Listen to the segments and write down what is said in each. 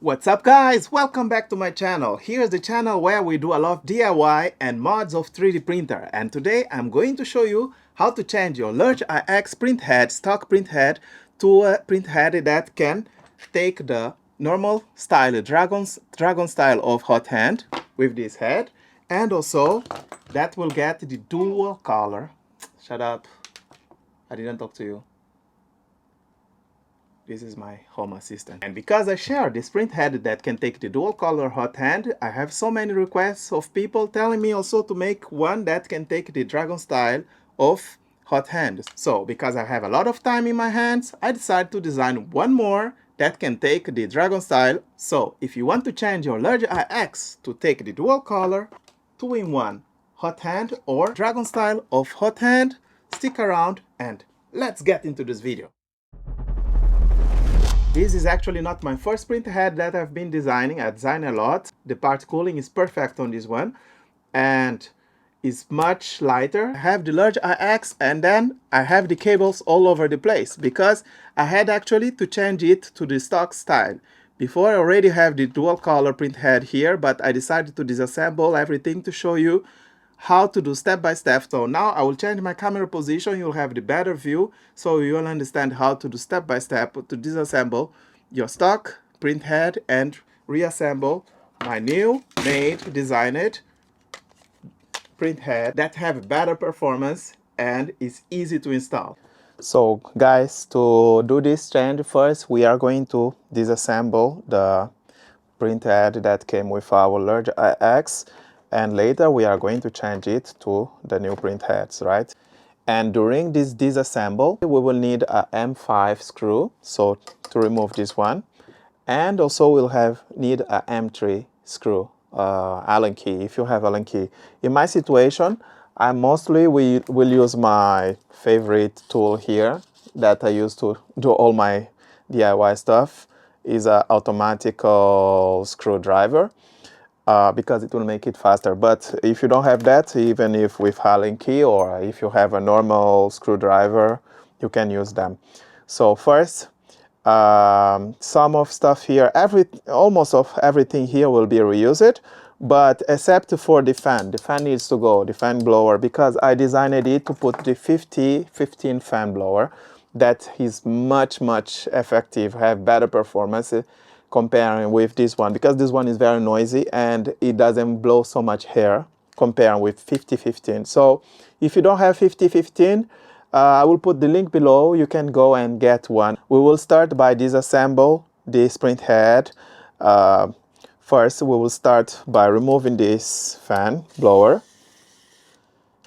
What's up guys, welcome back to my channel. Here's the channel where we do a lot of DIY and mods of 3D printer, and today I'm going to show you how to change your Lerdge IX printhead, stock printhead, to a printhead that can take the normal style, dragon style of hot hand with this head, and also that will get the dual color. Shut up, I didn't talk to you. This is my home assistant. And because I share this printhead that can take the dual color hot hand, I have so many requests of people telling me also to make one that can take the dragon style of hot hand. So because I have a lot of time in my hands, I decided to design one more that can take the dragon style. So if you want to change your Lerdge IX to take the dual color, 2-in-1 hot hand or dragon style of hot hand, stick around and let's get into this video. This is actually not my first printhead that I've been designing. I design a lot. The part cooling is perfect on this one and is much lighter. I have the Lerdge IX and then I have the cables all over the place because I had actually to change it to the stock style. Before I already have the dual color printhead here, but I decided to disassemble everything to show you how to do step by step. So now I will change my camera position, you'll have the better view, so you will understand how to do step by step to disassemble your stock printhead and reassemble my new made designed printhead that have better performance and is easy to install. So guys, to do this change, first we are going to disassemble the printhead that came with our Lerdge IX, and later we are going to change it to the new printheads, right? And during this disassemble, we will need a M5 screw, so to remove this one, and also we'll need a M3 screw, Allen key, if you have Allen key. In my situation, I mostly will use my favorite tool here that I use to do all my DIY stuff, is an automatical screwdriver. Because it will make it faster. But if you don't have that, even if with Allen key or if you have a normal screwdriver, you can use them. So first, some of stuff here, almost of everything here will be reused, but except for the fan. The fan needs to go, the fan blower, because I designed it to put the 50-15 fan blower that is much effective, have better performance comparing with this one, because this one is very noisy and it doesn't blow so much air comparing with 50-15. So if you don't have 50-15, I will put the link below, you can go and get one. We will start by disassemble this printhead. First we will start by removing this fan blower,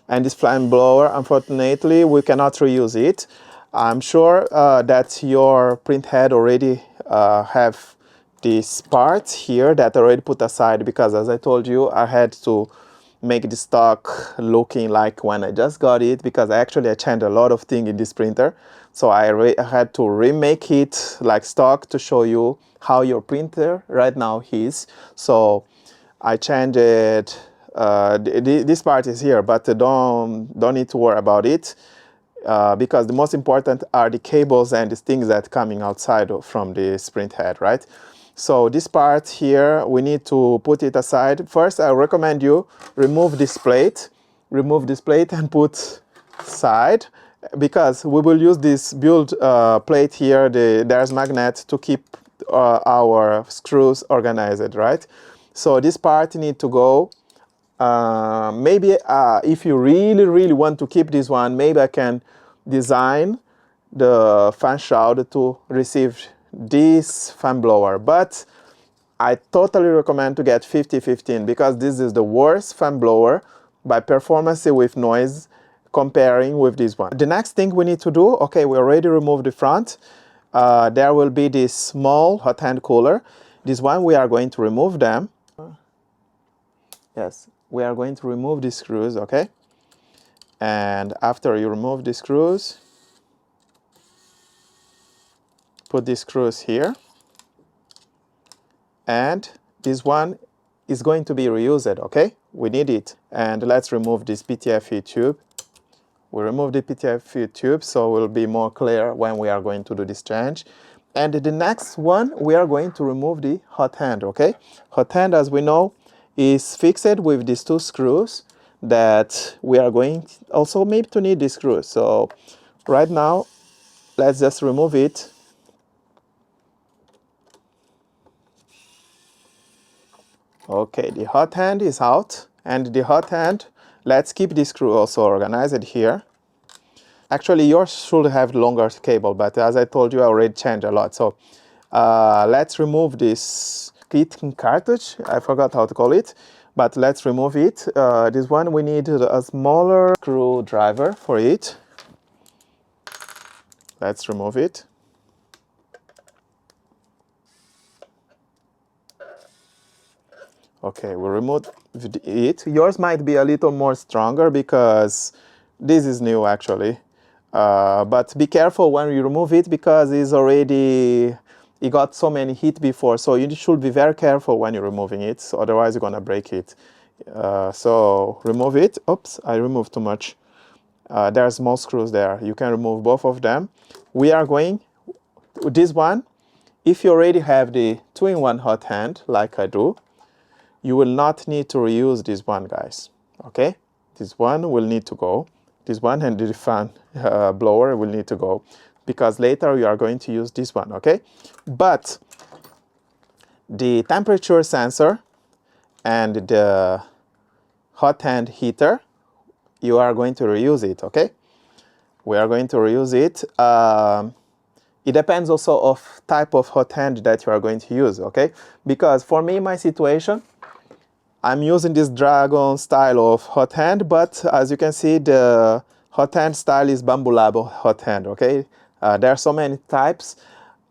and this fan blower, unfortunately we cannot reuse it. I'm sure that your printhead already have this part here that I already put aside, because as I told you, I had to make the stock looking like when I just got it, because I changed a lot of things in this printer. So I had to remake it like stock to show you how your printer right now is. So I changed it. This part is here, but don't need to worry about it. Because the most important are the cables and the things that are coming outside from this printhead, right? So this part here, we need to put it aside. First, I recommend you remove this plate and put aside, because we will use this build plate here. There's magnet to keep our screws organized, right? So this part need to go. Maybe if you really want to keep this one, maybe I can design the fan shroud to receive this fan blower, but I totally recommend to get 50-15, because this is the worst fan blower by performance with noise comparing with this one. The next thing we need to do, okay, we already removed the front. There will be this small hot hand cooler. This one we are going to remove them. Yes, we are going to remove the screws, okay? And after you remove the screws, put the screws here. And this one is going to be reused, okay? We need it. And let's remove this PTFE tube. We remove the PTFE tube so it will be more clear when we are going to do this change. And the next one, we are going to remove the hot hand, okay? Hot hand, as we know, is fixed with these two screws that we are going also maybe to need these screws. So right now, let's just remove it. Okay, the hot hand is out, and the hot hand, let's keep the screw also organized here. Actually, yours should have longer cable, but as I told you, I already changed a lot. So let's remove this kit cartridge. I forgot how to call it, but let's remove it. This one, we need a smaller screwdriver for it. Let's remove it. Okay, we removed it. Yours might be a little more stronger because this is new actually. But be careful when you remove it because it got so many heat before. So you should be very careful when you're removing it. So otherwise you're gonna break it. So remove it. Oops, I removed too much. There are small screws there. You can remove both of them. We are going with this one. If you already have the 2-in-1 hot hand, like I do, you will not need to reuse this one, guys. Okay? This one will need to go. This one and the fan blower will need to go because later you are going to use this one, okay? But the temperature sensor and the hot hand heater, you are going to reuse it, okay? We are going to reuse it. It depends also of type of hot hand that you are going to use, okay? Because for me, my situation, I'm using this dragon style of hot hand, but as you can see, the hot hand style is Bamboo Lab hot hand, okay? There are so many types.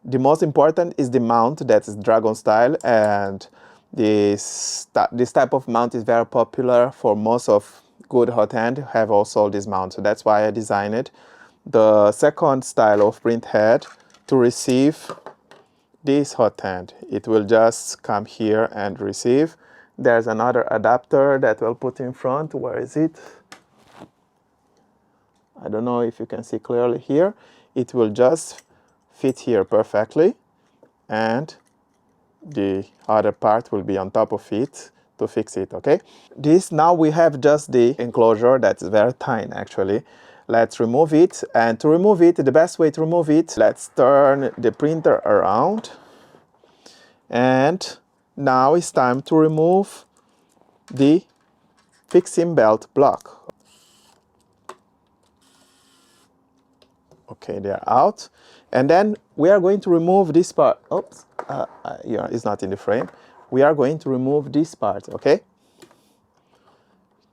The most important is the mount, that is dragon style, and this type of mount is very popular for most of good hot hand, have also this mount, so that's why I designed the second style of Printhead to receive this hot hand. It will just come here and receive. There's another adapter that we'll put in front. Where is it? I don't know if you can see clearly here. It will just fit here perfectly, and the other part will be on top of it to fix it, okay? This, now we have just the enclosure that's very tiny actually. Let's remove it, and to remove it, the best way to remove it, let's turn the printer around, and now it's time to remove the fixing belt block. Okay, they're out. And then we are going to remove this part. Oops, yeah, it's not in the frame. We are going to remove this part, okay?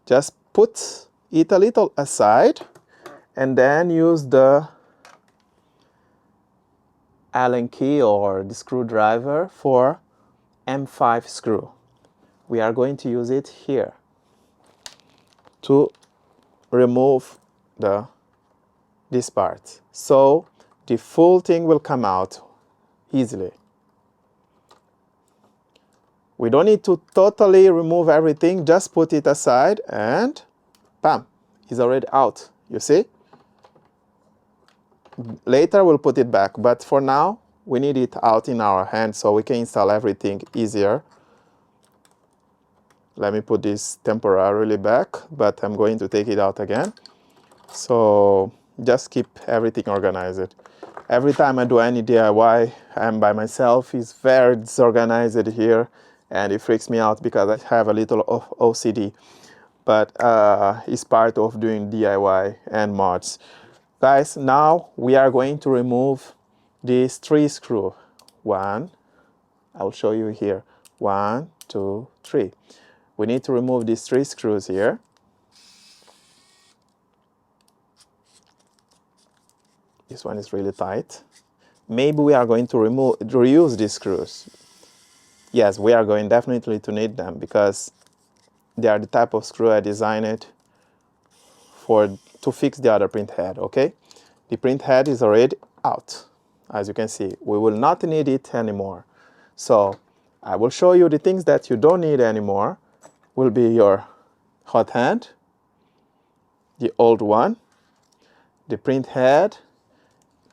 Just put it a little aside and then use the Allen key or the screwdriver for M5 screw. We are going to use it here to remove this part. So the full thing will come out easily. We don't need to totally remove everything, just put it aside and bam, it's already out, you see? Later we'll put it back, but for now we need it out in our hand so we can install everything easier. Let me put this temporarily back, but I'm going to take it out again. So just keep everything organized. Every time I do any DIY, I'm by myself, it's very disorganized here, and it freaks me out because I have a little OCD. But it's part of doing DIY and mods. Guys, now we are going to remove these 3 screws. One, I'll show you here. 1, 2, 3. We need to remove these 3 screws here. This one is really tight. Maybe we are going to reuse these screws. Yes, we are going definitely to need them because they are the type of screw I designed to fix the other print head, okay? The print head is already out. As you can see, we will not need it anymore. So I will show you the things that you don't need anymore. Will be your hot hand, the old one, the print head,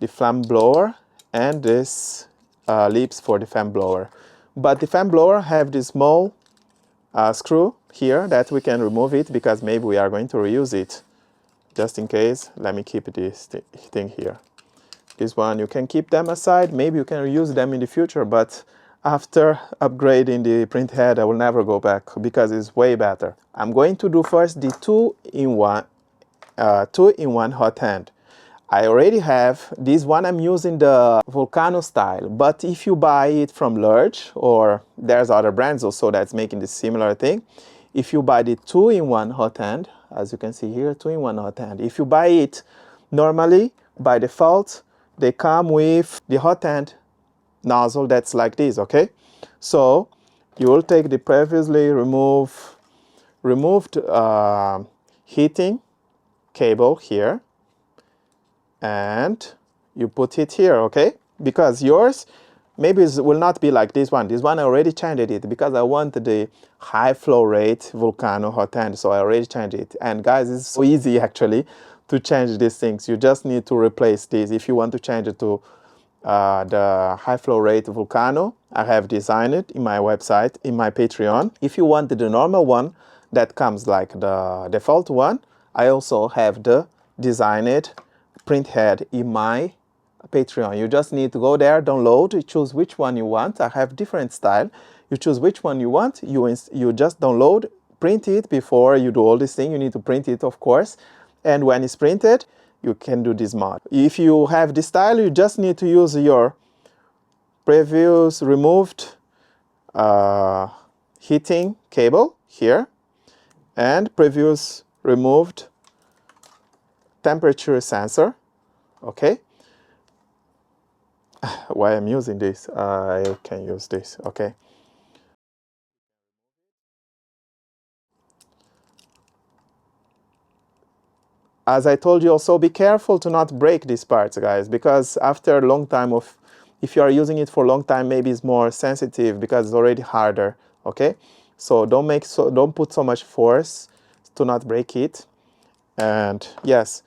the flame blower, and this lips for the fan blower. But the fan blower have this small screw here that we can remove it because maybe we are going to reuse it. Just in case, let me keep this thing here. This one, you can keep them aside. Maybe you can reuse them in the future, but after upgrading the Printhead, I will never go back because it's way better. I'm going to do first the two-in-one hot hand. I already have this one. I'm using the Volcano style, but if you buy it from Lerdge, or there's other brands also that's making this similar thing, if you buy the two-in-one hot hand, as you can see here, two-in-one hot hand, if you buy it normally, by default, they come with the hot hand nozzle that's like this, okay? So you will take the previously removed heating cable here, and you put it here, okay? Because yours maybe it will not be like this one. This one I already changed it because I want the high flow rate Volcano hot hand, so I already changed it. And guys, it's so easy actually to change these things. You just need to replace this. If you want to change it to the high flow rate Volcano, I have designed it in my website, in my Patreon. If you want the normal one that comes like the default one, I also have the designed Printhead in my Patreon. You just need to go there, download, you choose which one you want. I have different style. You choose which one you want, you just download, print it before you do all this thing. You need to print it, of course. And when it's printed, you can do this mod. If you have this style, you just need to use your previous removed heating cable here and previous removed temperature sensor, okay? Why I'm using this, I can use this, okay? As I told you also, be careful to not break these parts, guys, because after a long time of, if you are using it for a long time, maybe it's more sensitive because it's already harder, okay? So don't put so much force to not break it. And yes,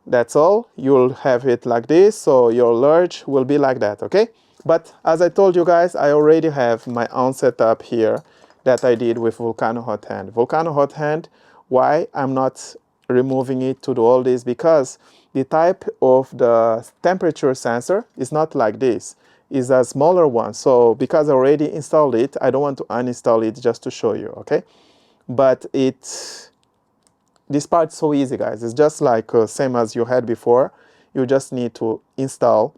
that's all. You'll have it like this, so your Lerdge will be like that, okay? But as I told you guys, I already have my own setup here that I did with Volcano hot hand. Volcano hot hand, why I'm not removing it to do all this? Because the type of the temperature sensor is not like this. It's a smaller one. So because I already installed it, I don't want to uninstall it just to show you, okay? But this part's so easy, guys. It's just like same as you had before. You just need to install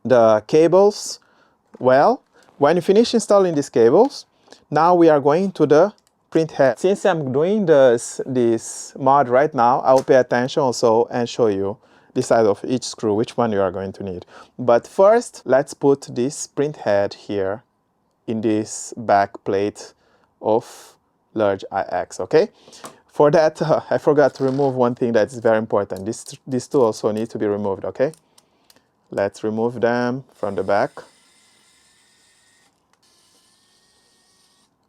the cables. Well, when you finish installing these cables, now we are going to the Printhead. Since I'm doing this mod right now, I'll pay attention also and show you the size of each screw, which one you are going to need. But first, let's put this Printhead here in this back plate of Lerdge IX, okay? For that, I forgot to remove one thing that is very important. These two also need to be removed, okay? Let's remove them from the back.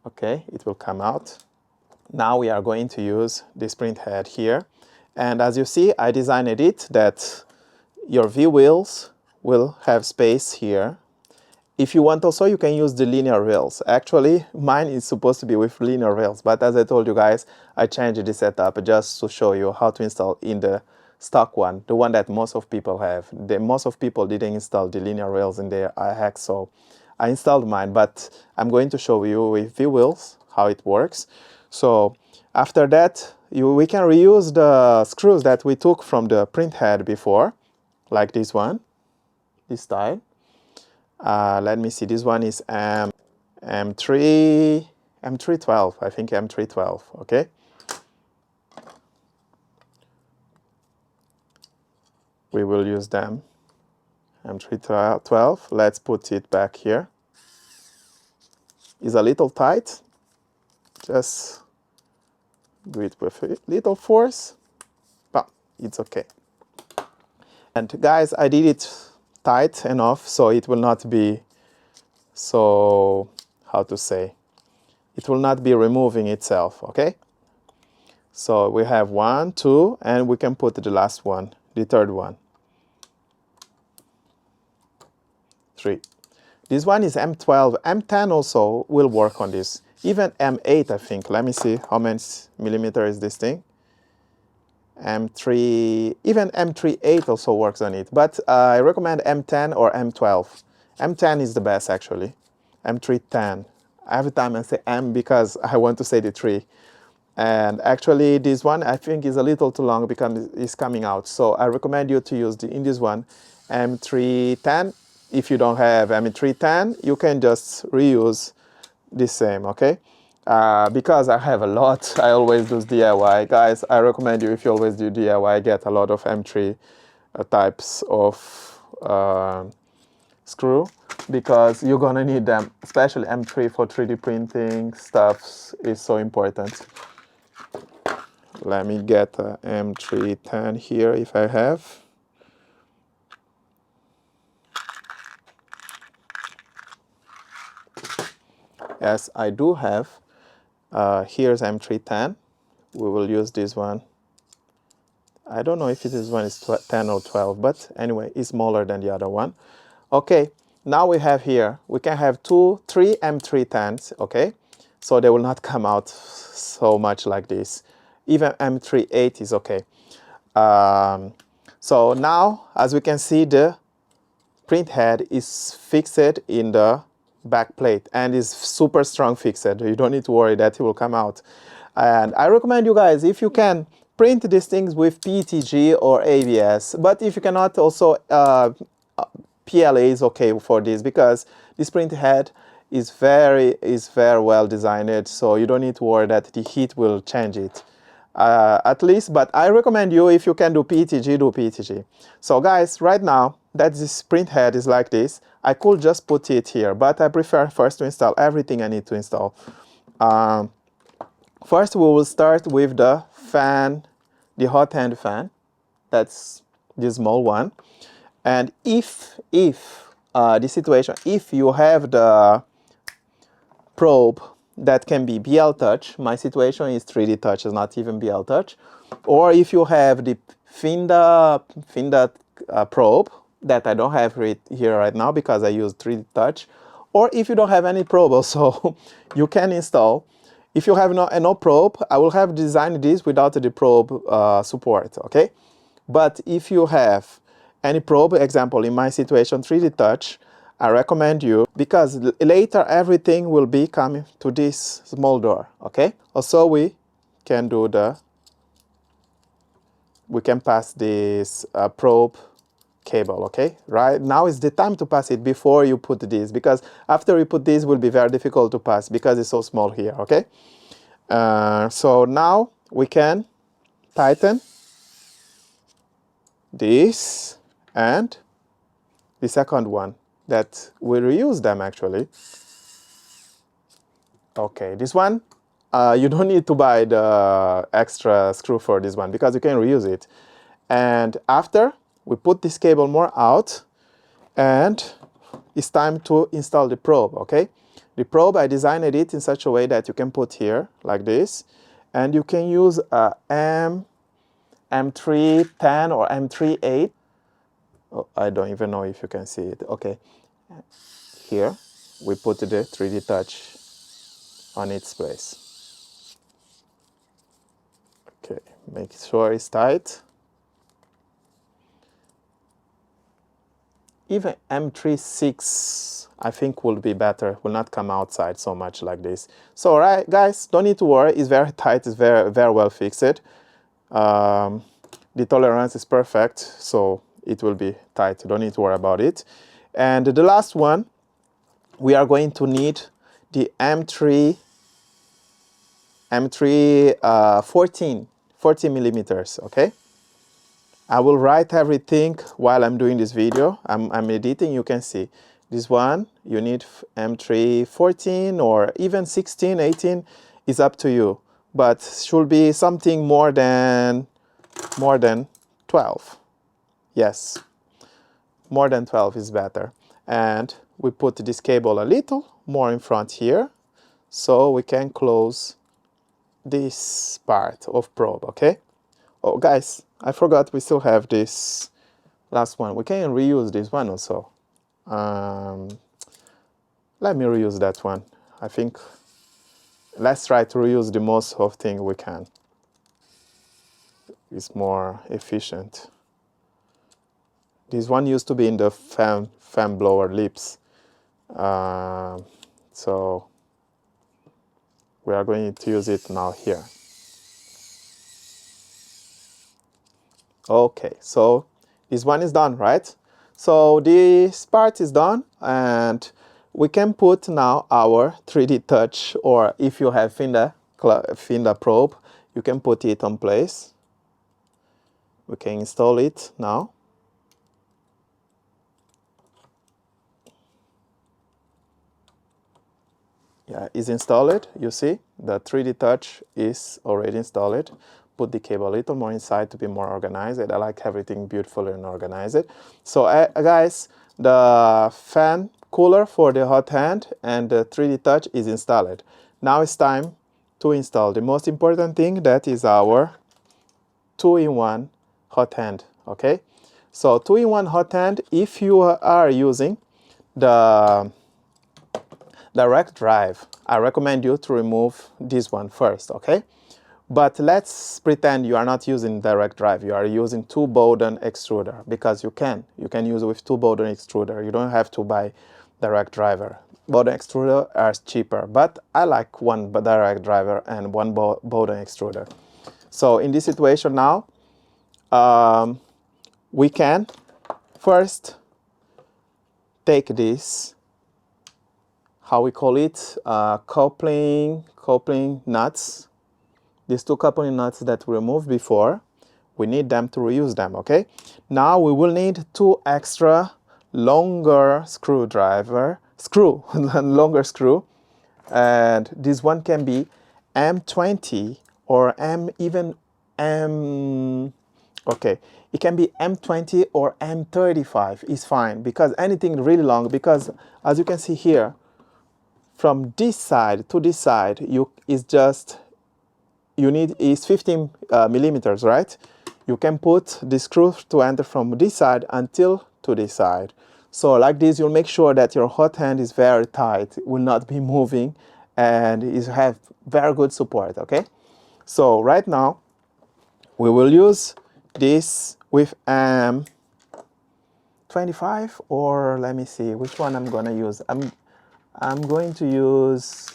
Okay, it will come out. Now we are going to use this Printhead here. And as you see, I designed it that your V-wheels will have space here. If you want also, you can use the linear rails. Actually, mine is supposed to be with linear rails, but as I told you guys, I changed the setup just to show you how to install in the stock one, the one that most of people have. Most of people didn't install the linear rails in their iHack, so I installed mine, but I'm going to show you with V-wheels how it works. So after that, we can reuse the screws that we took from the Printhead before, like this one, this style. Let me see, this one is M312, I think M312, okay? We will use them, M312. Let's put it back here. It's a little tight, just do it with a little force, but it's okay. And guys, I did it tight enough so it will not be so, how to say, it will not be removing itself, okay? So we have 1, 2, and we can put the last one, the third one. 3. This one is M12. M10 also will work on this. Even M8, I think. Let me see how many millimeters is this thing. M3, even M38 also works on it. But I recommend M10 or M12. M10 is the best, actually. M310. Every time I say M because I want to say the 3. And actually, this one I think is a little too long because it's coming out. So I recommend you to use in this one M310. If you don't have M310, you can just reuse the same, okay? Because I have a lot, I always do DIY. Guys, I recommend you, if you always do DIY, get a lot of M3 types of screw, because you're gonna need them, especially M3 for 3D printing stuff is so important. Let me get a M310 here if I have. Yes, I do have. Here's M310. We will use this one. I don't know if this one is 10 or 12, but anyway, it's smaller than the other one. Okay, now we have here, we can have 3 M310s, okay? So they will not come out so much like this. Even M38 is okay. So now, as we can see, the printhead is fixed in the back plate and is super strong fixed. You don't need to worry that it will come out. And I recommend you guys, if you can, print these things with PETG or ABS. But if you cannot, also PLA is okay for this, because this printhead is very well designed, so you don't need to worry that the heat will change it. At least, but I recommend you, if you can do PETG, do PETG. So guys, right now that this printhead is like this, I could just put it here, but I prefer first to install everything I need to install. First, we will start with the fan, the hot end fan. That's the small one. And if the situation, if you have the probe that can be BL touch, my situation is 3D touch, is not even BL touch. Or if you have the Finda probe, that I don't have it here right now because I use 3D touch. Or if you don't have any probe also, you can install. If you have no probe, I will have designed this without the probe support, okay? But if you have any probe, example, in my situation, 3D touch, I recommend you, because later everything will be coming to this small door, okay? Also, we can do we can pass this probe cable, okay? Right now is the time to pass it before you put this, because after you put this, it will be very difficult to pass because it's so small here, okay? So now we can tighten this and the second one that will reuse them actually. Okay, this one, you don't need to buy the extra screw for this one because you can reuse it. And after we put this cable more out, and it's time to install the probe, okay? The probe, I designed it in such a way that you can put here like this, and you can use a M310 or M38. Oh, I don't even know if you can see it. Okay, here we put the 3D touch on its place. Okay, make sure it's tight. Even M36, I think, will be better, will not come outside so much like this. So, right, guys, don't need to worry, it's very tight, it's very well fixed. The tolerance is perfect, so it will be tight, don't need to worry about it. And the last one, we are going to need the M3 14 millimeters, okay? I will write everything while I'm doing this video. I'm editing, you can see. This one, you need M3 14 or even 16, 18, is up to you. But should be something more than 12. Yes, more than 12 is better. And we put this cable a little more in front here, so we can close this part of probe, okay? Oh, guys, I forgot we still have this last one. We can reuse this one also. Let me reuse that one. I think let's try to reuse the most of thing we can. It's more efficient. This one used to be in the fan blower lips. So we are going to use it now here. Okay, so this one is done, right? So this part is done, and we can put now our 3D touch, or if you have Finder probe, you can put it on place. We can install it now. Yeah, it's installed. You see, the 3D touch is already installed. Put the cable a little more inside to be more organized. I like everything beautiful and organized. So guys, the fan cooler for the hot hand and the 3D touch is installed. Now it's time to install the most important thing, that is our 2-in-1 hot hand. Okay, so 2-in-1 hot hand, if you are using the direct drive, I recommend you to remove this one first, okay? But let's pretend you are not using direct drive. You are using 2-Bowden extruder, because you can use it with 2-Bowden extruder. You don't have to buy direct driver. Bowden extruder are cheaper, but I like one direct driver and one Bowden extruder. So in this situation now, we can first take this, how we call it, coupling nuts. These 2 coupling nuts that we removed before, we need them to reuse them, okay? Now we will need 2 extra longer longer screw, and this one can be M20 or okay, it can be M20 or M35 is fine, because anything really long, because as you can see here, from this side to this side, you need is 15 millimeters, right? You can put the screw to enter from this side until to this side. So like this, you'll make sure that your hot hand is very tight, it will not be moving, and it have very good support, okay? So right now, we will use this with 25, or let me see, which one I'm gonna use. I'm going to use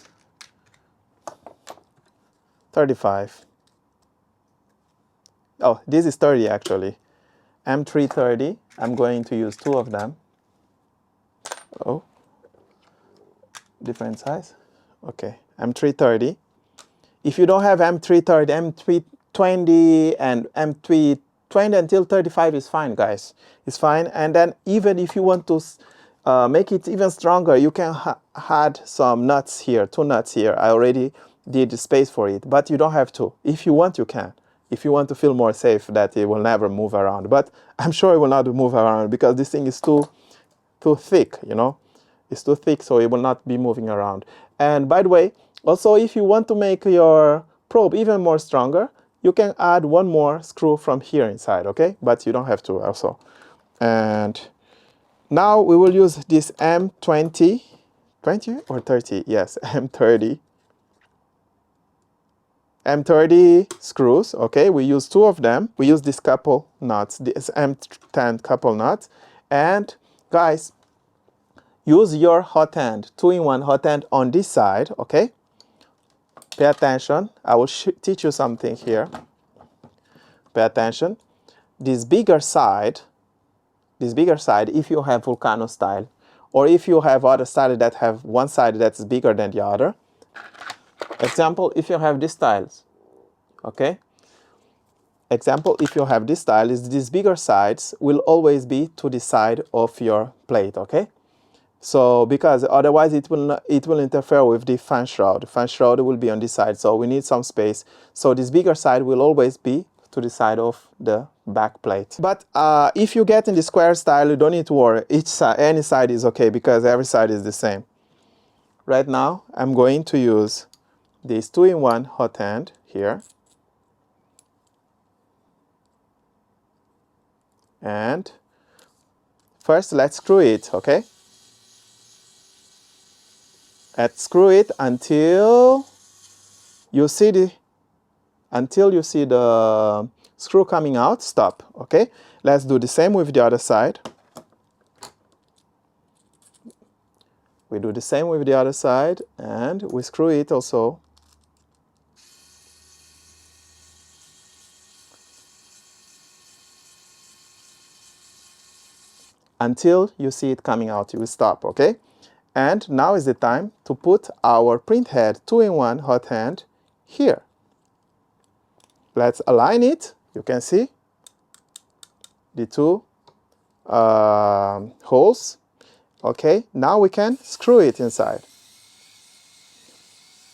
35. Oh, this is 30 actually. M330, I'm going to use 2 of them. Oh, different size. Okay, M330. If you don't have M330, M320 and M320 until 35 is fine, guys. It's fine. And then even if you want to make it even stronger, you can add some nuts here, 2 nuts here. I already did the space for it, but you don't have to. If you want, you can. If you want to feel more safe that it will never move around. But I'm sure it will not move around, because this thing is too thick, you know. It's too thick, so it will not be moving around. And by the way, also if you want to make your probe even more stronger, you can add 1 more screw from here inside, okay? But you don't have to also. And now we will use this M20, 20 or 30? Yes, M30 screws, okay? We use 2 of them. We use this couple nuts, this M10 couple nuts. And guys, use your hot hand, 2-in-1 hot hand on this side, okay? Pay attention. I will teach you something here. Pay attention. This bigger side, if you have volcano style, or if you have other style that have one side that's bigger than the other. Example, if you have these styles, okay? Example, if you have this style, is these bigger sides will always be to the side of your plate, okay? So because otherwise it will interfere with the fan shroud. The fan shroud will be on this side, so we need some space. So this bigger side will always be to the side of the back plate. But if you get in the square style, you don't need to worry. Any side is okay, because every side is the same. Right now, I'm going to use this 2-in-1 hot hand here. And first, let's screw it, okay? and screw it until you see the screw coming out. Stop. Okay, let's do the same with the other side. We do the same with the other side, and we screw it also. Until you see it coming out, you will stop, okay? And now is the time to put our printhead 2-in-1 hot hand here. Let's align it. You can see the two holes. Okay, now we can screw it inside.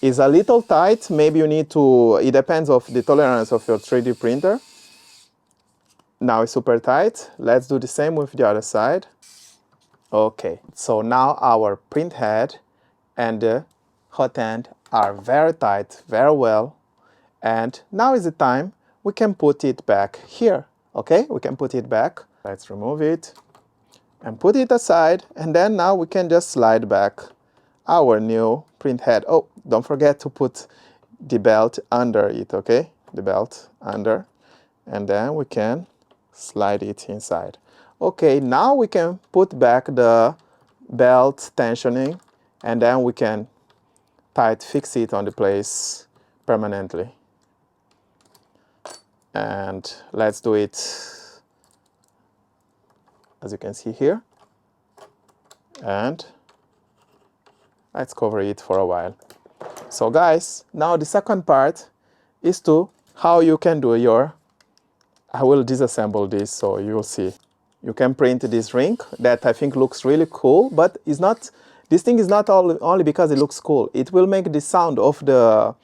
It's a little tight, maybe you need to, it depends of the tolerance of your 3D printer. Now it's super tight. Let's do the same with the other side. Okay, so now our printhead and the hot end are very tight, very well. And now is the time we can put it back here. Okay, we can put it back. Let's remove it and put it aside. And then now we can just slide back our new printhead. Oh, don't forget to put the belt under it, okay? The belt under. And then we can slide it inside. Okay, now we can put back the belt tensioning, and then we can fix it on the place permanently. And let's do it as you can see here. And let's cover it for a while. So guys, now the second part is to how you can do your, I will disassemble this so you'll see. You can print this ring that I think looks really cool, but it's not, this thing is not only because it looks cool. It will make the sound of the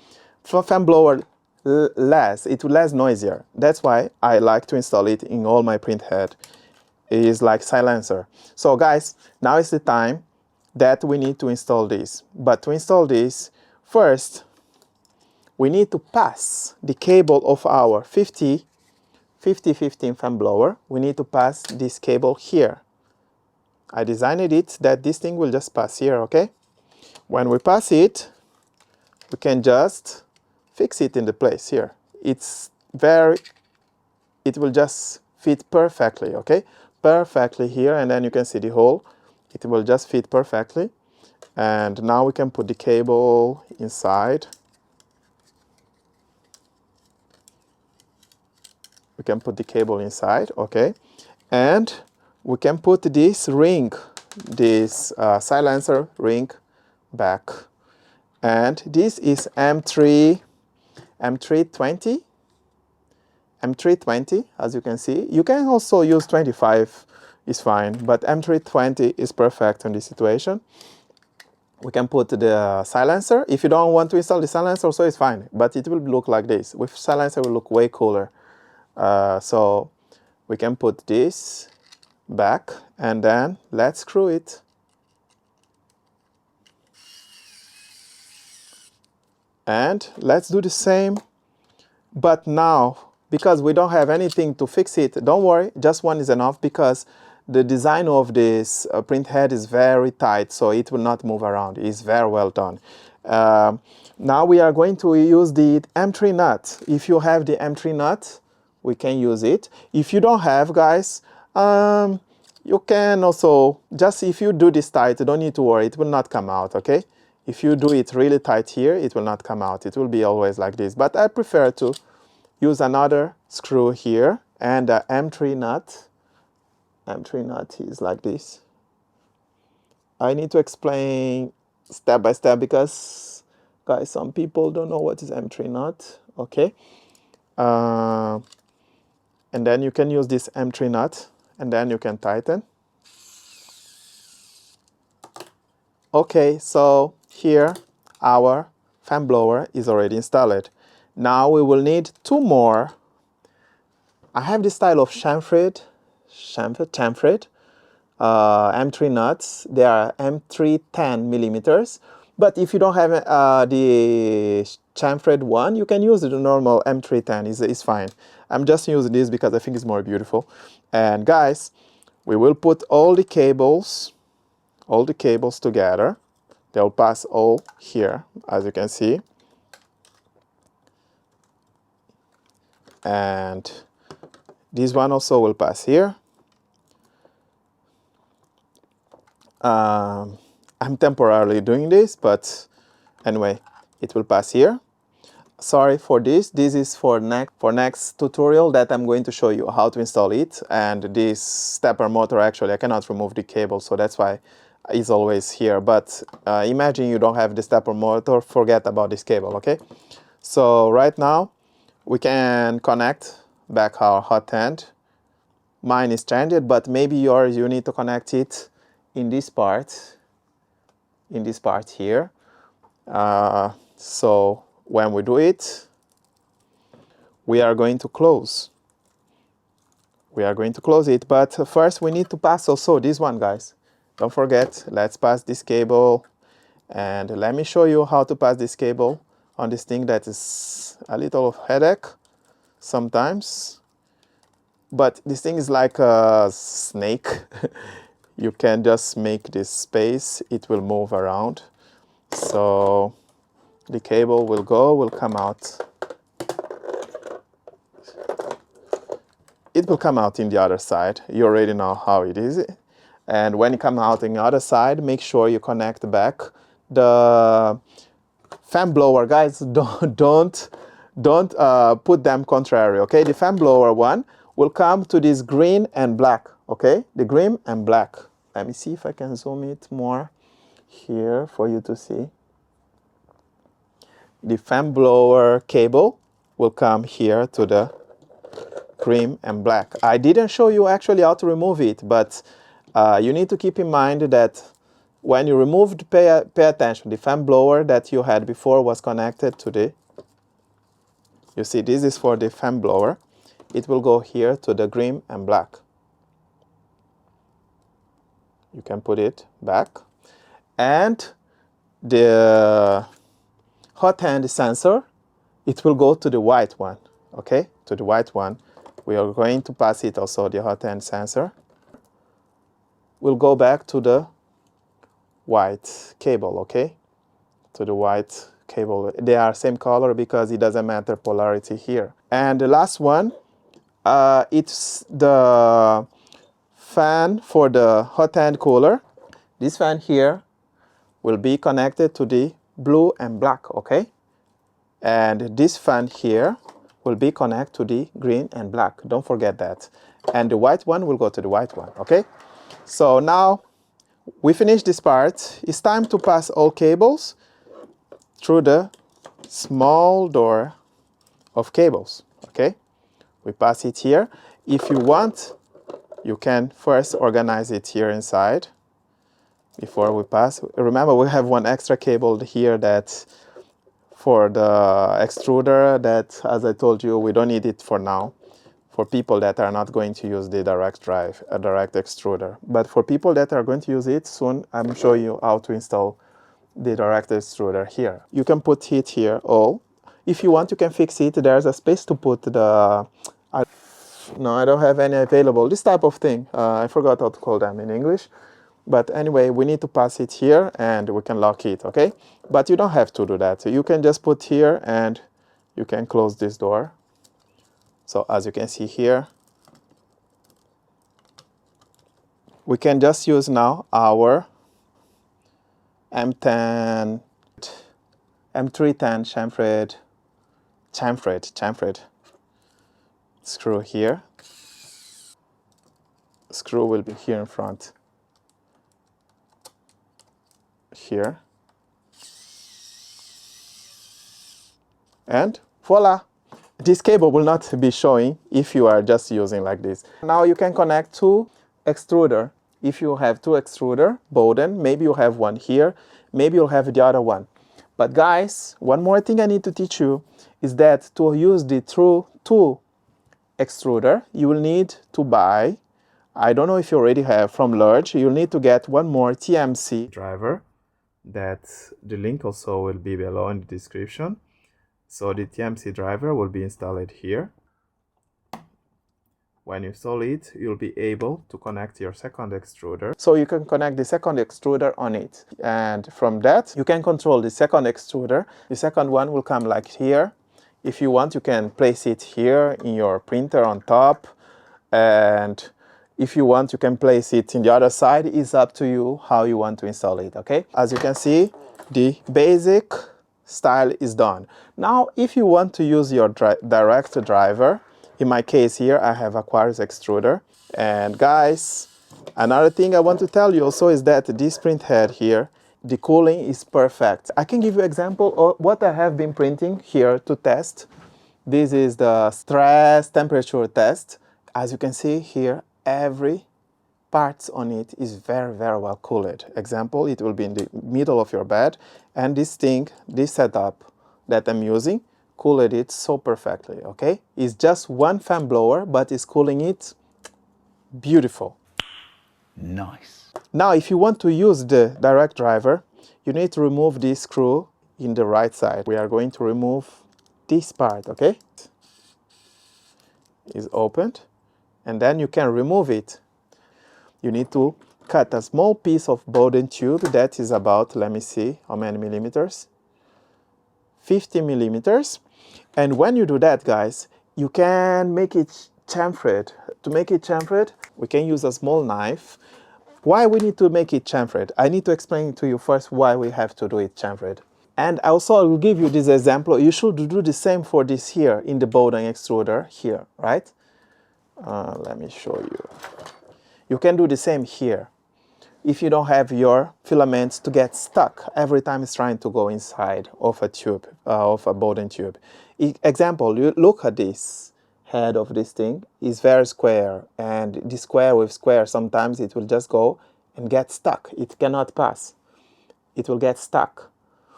fan blower less, it will less noisier. That's why I like to install it in all my printhead. It is like silencer. So guys, now is the time that we need to install this. But to install this, first, we need to pass the cable of our 5015 fan blower. We need to pass this cable here. I designed it that this thing will just pass here, okay? When we pass it, we can just fix it in the place here. It will just fit perfectly, okay? Perfectly here, and then you can see the hole. It will just fit perfectly. And now we can put the cable inside. We can put the cable inside, okay? And we can put this ring, this silencer ring back. And this is M320, as you can see. You can also use 25, is fine, but M320 is perfect in this situation. We can put the silencer. If you don't want to install the silencer, so it's fine, but it will look like this. With silencer, it will look way cooler. So we can put this back, and then let's screw it. And let's do the same, but now, because we don't have anything to fix it, don't worry, just one is enough, because the design of this printhead is very tight, so it will not move around. It's very well done. Now we are going to use the M3 nut. If you have the M3 nut, we can use it. If you don't have, guys, you can also, just if you do this tight, you don't need to worry, it will not come out, okay? If you do it really tight here, it will not come out. It will be always like this. But I prefer to use another screw here, and the M3 nut. M3 nut is like this. I need to explain step by step because, guys, some people don't know what is M3 nut, okay? And then you can use this M3 nut, and then you can tighten. Okay, so here our fan blower is already installed. Now we will need two more. I have this style of chamfered M3 nuts. They are M3 10 millimeters. But if you don't have the chamfered one, you can use the normal M3 10. It's fine. I'm just using this because I think it's more beautiful. And guys, we will put all the cables together. they'll pass all here, as you can see. And this one also will pass here. I'm temporarily doing this, but anyway, it will pass here. Sorry for this. This is for next tutorial that I'm going to show you how to install it. And this stepper motor, actually, I cannot remove the cable, so that's why it's always here. But imagine you don't have the stepper motor, forget about this cable, okay? So right now, we can connect back our hot end. Mine is stranded, but maybe yours, you need to connect it in this part here. So when we do it, we are going to close. We are going to close it, but first we need to pass also this one, guys. Don't forget, let's pass this cable. And let me show you how to pass this cable on this thing that is a little headache sometimes. But this thing is like a snake. You can just make this space, it will move around. So the cable will come out. It will come out in the other side. You already know how it is. And when you come out in the other side, make sure you connect back the fan blower. Guys, don't put them contrary, okay? The fan blower one will come to this green and black, okay? The green and black. Let me see if I can zoom it more here for you to see. The fan blower cable will come here to the cream and black. I didn't show you actually how to remove it, but you need to keep in mind that when you removed, pay attention, the fan blower that you had before was connected to the, you see, this is for the fan blower. It will go here to the green and black. You can put it back. And the hot end sensor, it will go to the white one, okay? To the white one. We are going to pass it also, the hot end sensor. We'll go back to the white cable, okay? To the white cable. They are same color because it doesn't matter polarity here. And the last one, it's the fan for the hot end cooler. This fan here will be connected to the blue and black, okay? And this fan here will be connected to the green and black. Don't forget that. And the white one will go to the white one, okay? So now we finished this part. It's time to pass all cables through the small door of cables, okay? We pass it here. If you want, you can first organize it here inside before we pass. Remember, we have one extra cable here that for the extruder that, as I told you, we don't need it for now. For people that are not going to use the direct drive, a direct extruder. But for people that are going to use it soon, I'm showing you how to install the direct extruder here. You can put it here all. If you want, you can fix it. There's a space to put the... no, I don't have any available. This type of thing. I forgot how to call them in English. But anyway, we need to pass it here and we can lock it, okay? But you don't have to do that. You can just put here and you can close this door. So as you can see here, we can just use now our M310 chamfered screw here. Screw will be here in front. Here. And voila! This cable will not be showing if you are just using like this. Now you can connect two extruder. If you have two extruder, Bowden, maybe you have one here, maybe you'll have the other one. But guys, one more thing I need to teach you is that to use the true two extruder, you will need to buy, I don't know if you already have from Lerdge, you'll need to get one more TMC driver. That the link also will be below in the description. So the TMC driver will be installed here. When you install it, you'll be able to connect your second extruder. So you can connect the second extruder on it. And from that, you can control the second extruder. The second one will come like here. If you want, you can place it here in your printer on top. And if you want, you can place it in the other side. It's up to you how you want to install it, okay? As you can see, the basic style is done. Now, if you want to use your direct driver, in my case here, I have Aquarius extruder. And guys, another thing I want to tell you also is that this printhead here, the cooling is perfect. I can give you an example of what I have been printing here to test. This is the stress temperature test. As you can see here, every parts on it is very, very well cooled. Example, it will be in the middle of your bed, and this thing, this setup that I'm using, cooled it so perfectly, okay? It's just one fan blower, but it's cooling it beautiful. Nice. Now, if you want to use the direct driver, you need to remove this screw in the right side. We are going to remove this part, okay? It's opened, and then you can remove it. You need to cut a small piece of Bowden tube that is about, let me see, how many millimeters? 50 millimeters. And when you do that, guys, you can make it chamfered. To make it chamfered, we can use a small knife. Why we need to make it chamfered? I need to explain to you first why we have to do it chamfered. And also I will give you this example. You should do the same for this here in the Bowden extruder here, right? Let me show you. You can do the same here. If you don't have your filaments to get stuck every time it's trying to go inside of a tube, of a Bowden tube. Example, you look at this head of this thing, is very square, and the square with square, sometimes it will just go and get stuck. It cannot pass. It will get stuck.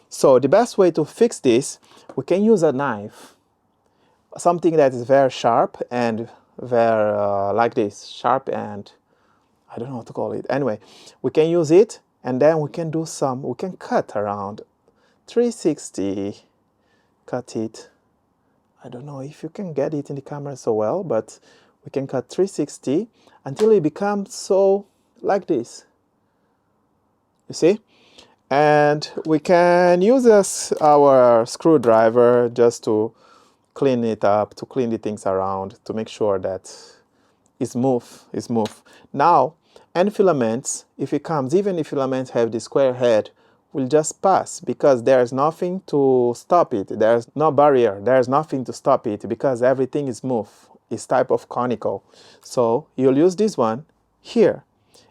So the best way to fix this, we can use a knife, something that is very sharp and very like this, sharp and I don't know what to call it. Anyway, we can use it, and then we can do we can cut around 360, cut it. I don't know if you can get it in the camera so well, but we can cut 360 until it becomes so like this. You see? And we can use our screwdriver just to clean it up, to clean the things around, to make sure that it's smooth. Now, end filaments, if it comes, even if filaments have the square head, will just pass because there's nothing to stop it. There's no barrier. There's nothing to stop it because everything is smooth. It's type of conical. So you'll use this one here.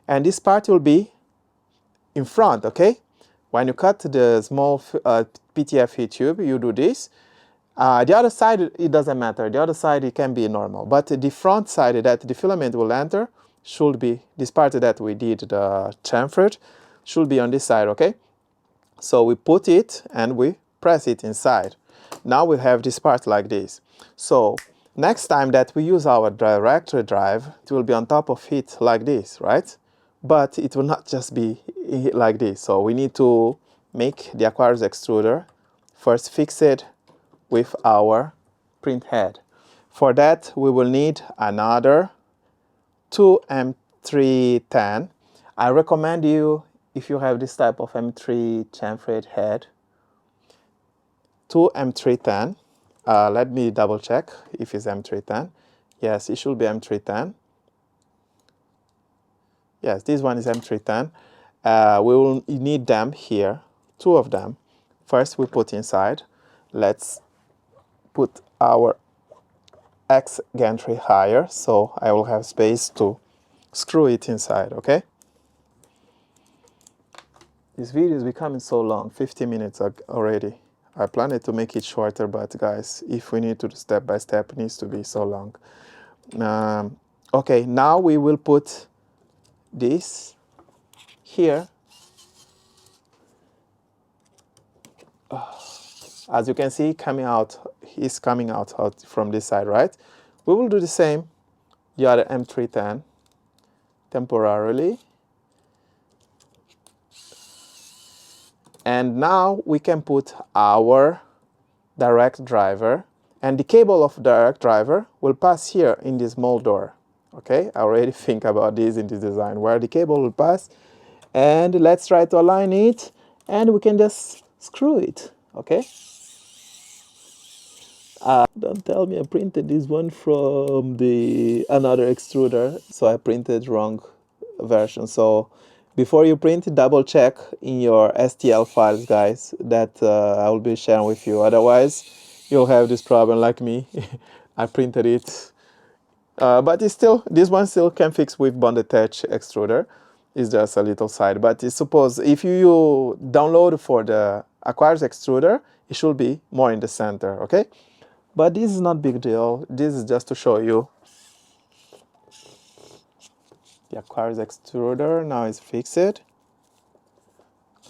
And this part will be in front, okay? When you cut the small PTFE tube, you do this. The other side, it doesn't matter. The other side, it can be normal. But the front side that the filament will enter should be, this part that we did, the chamfered, should be on this side, okay? So we put it and we press it inside. Now we have this part like this. So next time that we use our direct drive, it will be on top of it like this, right? But it will not just be like this. So we need to make the Aquarius extruder first fix it with our printhead. For that, we will need another 2 M310. I recommend you, if you have this type of M3 chamfered head, 2 M310. Let me double check if it's M310. Yes, it should be M310. Yes, this one is M310. We will need them here, 2 of them. First, we put inside. Let's put our X gantry higher, so I will have space to screw it inside, okay? This video is becoming so long, 50 minutes already. I planned to make it shorter, but guys, if we need to do step by step, it needs to be so long. Okay, now we will put this here. As you can see, it's coming out from this side, right? We will do the same, the other M310, temporarily. And now we can put our direct driver, and the cable of direct driver will pass here in this small door. Okay, I already think about this in the design, where the cable will pass. And let's try to align it, and we can just screw it, okay? Don't tell me I printed this one from the another extruder, so I printed wrong version. So before you print, double check in your STL files, guys, that I will be sharing with you. Otherwise, you'll have this problem like me. I printed it, but it's still, this one still can fix with bond attach extruder. It's just a little side, but it's suppose if you download for the Aquarius extruder, it should be more in the center, okay? But this is not big deal. This is just to show you the Aquarius extruder now is fixed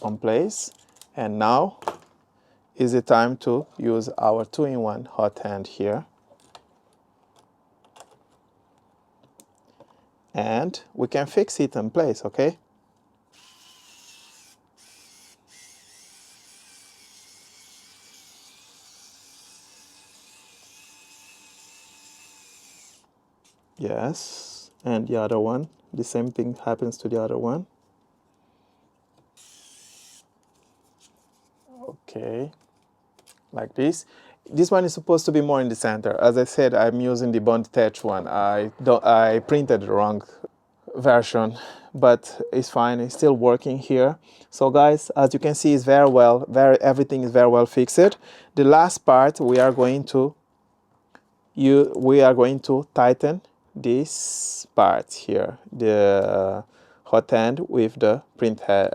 on place. And now is the time to use our 2-in-1 hot hand here. And we can fix it in place, okay? Yes, and the other one, the same thing happens to the other one. Okay, like this. This one is supposed to be more in the center. As I said, I'm using the bond attach one. I printed the wrong version, but it's fine. It's still working here. So guys, as you can see, it's everything is very well fixed. The last part we are going to tighten this part here, the hot end with the printhead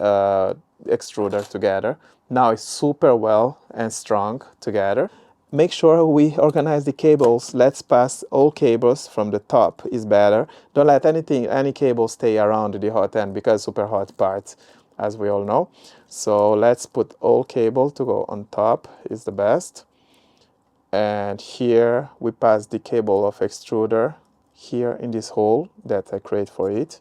extruder together. Now it's super well and strong together. Make sure we organize the cables. Let's pass all cables from the top is better. Don't let any cable stay around the hot end because super hot parts, as we all know. So let's put all cable to go on top is the best. And here we pass the cable of extruder here in this hole that I create for it.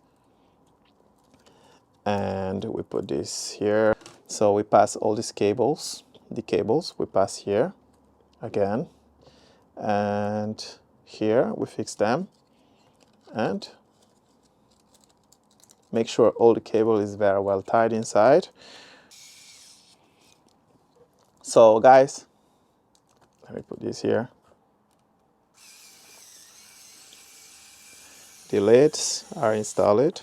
And we put this here. So we pass all these cables, the cables we pass here again. And here we fix them. And make sure all the cable is very well tied inside. So guys, let me put this here. The lids are installed.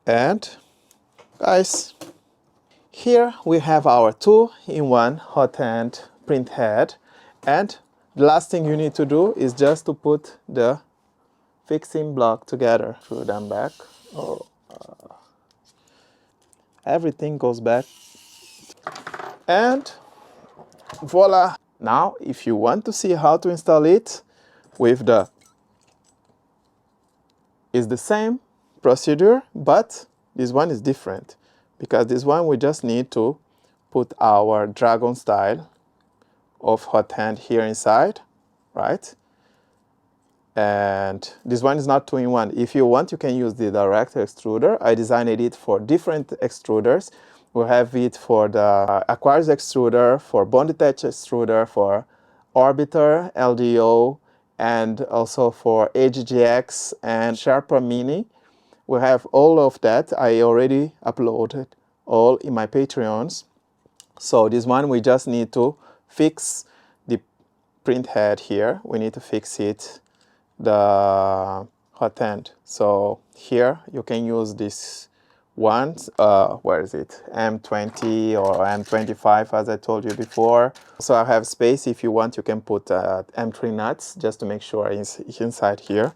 And guys, here we have our 2-in-1 hot end printhead. And the last thing you need to do is just to put the fixing block together. Screw them back. Everything goes back. And voila. Now, if you want to see how to install it with it's the same procedure, but this one is different because this one we just need to put our dragon style of hot hand here inside, right? And this one is not 2-in-1. If you want, you can use the direct extruder. I designed it for different extruders. We have it for the Aquarius extruder, for bond attach extruder, for Orbiter, LDO, and also for AGGX and Sharper Mini. We have all of that. I already uploaded all in my Patreons. So this one we just need to fix the printhead here. We need to fix it, the hot end. So here you can use this one, where is it? M20 or M25 as I told you before. So I have space. If you want, you can put M3 nuts just to make sure it's inside here.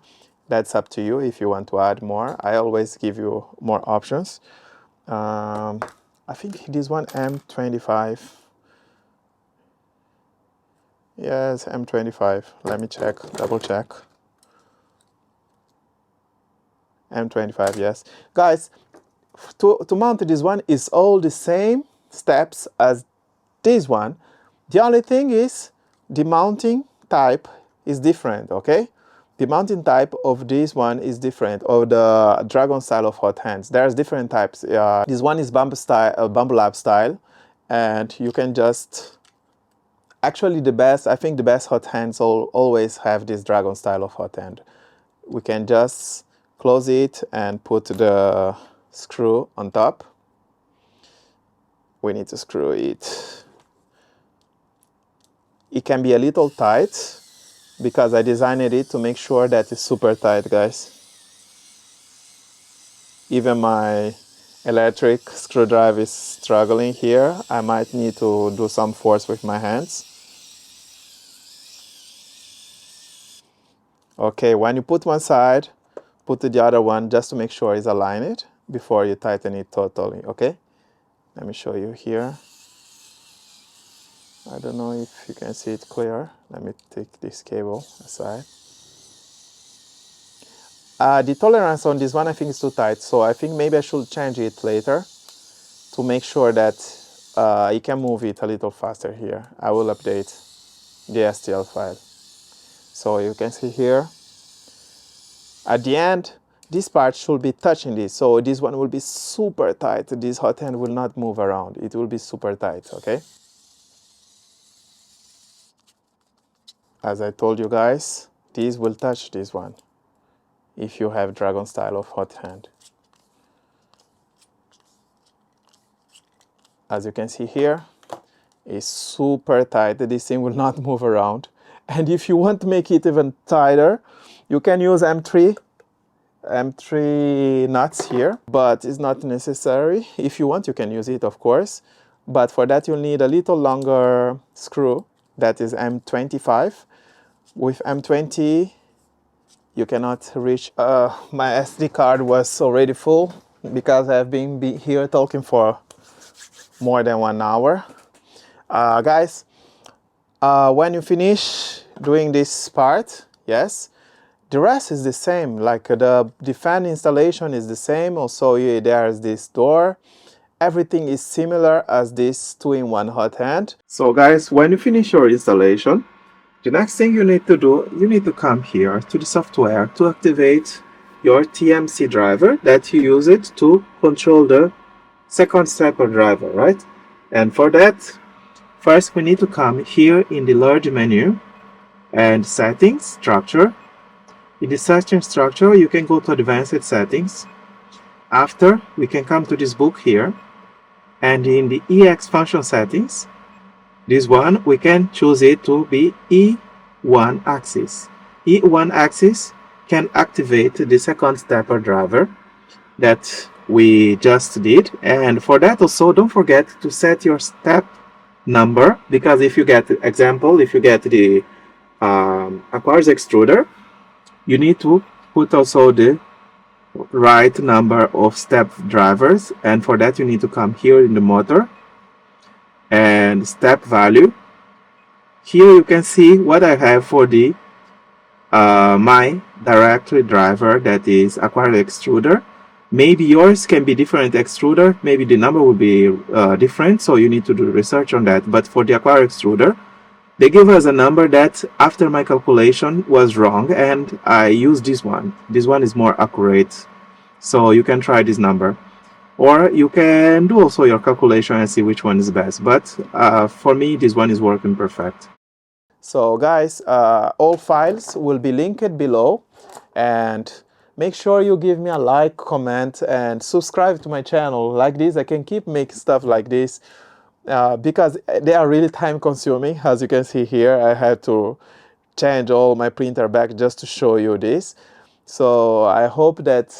That's up to you if you want to add more. I always give you more options. I think this one M25. Yes, M25. Let me check, double check. M25, yes. Guys, to mount this one is all the same steps as this one. The only thing is the mounting type is different, okay? The mounting type of this one is different, of the dragon style of hot hands. There's different types. This one is Bamboo Lab style, and you can just Actually, I think the best hot hands always have this dragon style of hot hand. We can just close it and put the screw on top. We need to screw it. It can be a little tight because I designed it to make sure that it's super tight, guys. Even my electric screwdriver is struggling here. I might need to do some force with my hands. Okay, when you put one side, put the other one just to make sure it's aligned before you tighten it totally, okay? Let me show you here. I don't know if you can see it clear. Let me take this cable aside. The tolerance on this one I think is too tight, so I think maybe I should change it later to make sure that you can move it a little faster here. I will update the STL file. So you can see here, at the end, this part should be touching this, so this one will be super tight. This hot end will not move around. It will be super tight, okay? As I told you guys, this will touch this one if you have dragon style of hot hand. As you can see here, it's super tight. This thing will not move around. And if you want to make it even tighter, you can use M3 nuts here, but it's not necessary. If you want, you can use it, of course. But for that, you'll need a little longer screw, that is M25. With M20, you cannot reach. My SD card was already full because I've been here talking for more than 1 hour. Guys, when you finish doing this part, yes, the rest is the same. Like the fan installation is the same. Also, there's this door. Everything is similar as this 2-in-1 hot hand. So guys, when you finish your installation, the next thing you need to do, you need to come here to the software to activate your TMC driver that you use it to control the second stepper driver, right? And for that, first we need to come here in the Lerdge menu and settings, structure. In the settings structure, you can go to advanced settings. After, we can come to this book here, and in the EX function settings, this one, we can choose it to be E1 axis. E1 axis can activate the second stepper driver that we just did. And for that also, don't forget to set your step number, because if you get, example, if you get the Aquarius extruder, you need to put also the right number of step drivers, and for that you need to come here in the motor and step value. Here you can see what I have for the my directory driver, that is Aquarius extruder. Maybe yours can be different extruder, maybe the number will be different, so you need to do research on that. But for the Aquarius extruder, they give us a number that after my calculation was wrong, and I used this one. This one is more accurate, so you can try this number. Or you can do also your calculation and see which one is best. But for me, this one is working perfect. So guys, all files will be linked below. And make sure you give me a like, comment, and subscribe to my channel. Like this, I can keep making stuff like this. Because they are really time consuming. As you can see here, I had to change all my printer back just to show you this. So I hope that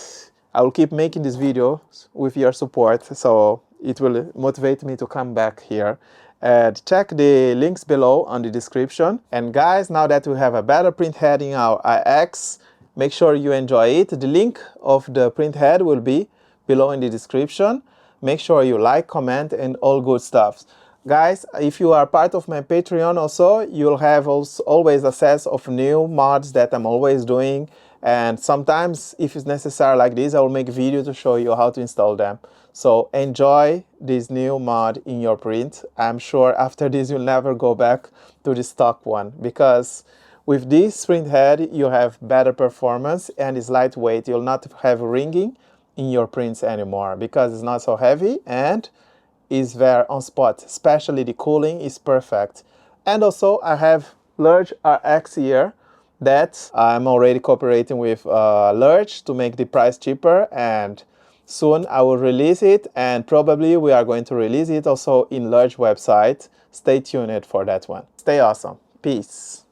I will keep making these videos with your support, so it will motivate me to come back here. And check the links below on the description. And guys, now that we have a better printhead in our iX, make sure you enjoy it. The link of the printhead will be below in the description. Make sure you like, comment, and all good stuff. Guys, if you are part of my Patreon also, you'll have always access of new mods that I'm always doing. And sometimes, if it's necessary like this, I will make a video to show you how to install them. So enjoy this new mod in your print. I'm sure after this, you'll never go back to the stock one, because with this printhead, you have better performance and it's lightweight. You'll not have ringing in your prints anymore because it's not so heavy and is very on spot. Especially the cooling is perfect. And also I have Lerdge RX here that I'm already cooperating with Lerdge to make the price cheaper, and soon I will release it, and probably we are going to release it also in Lerdge website. Stay tuned for that one. Stay awesome. Peace.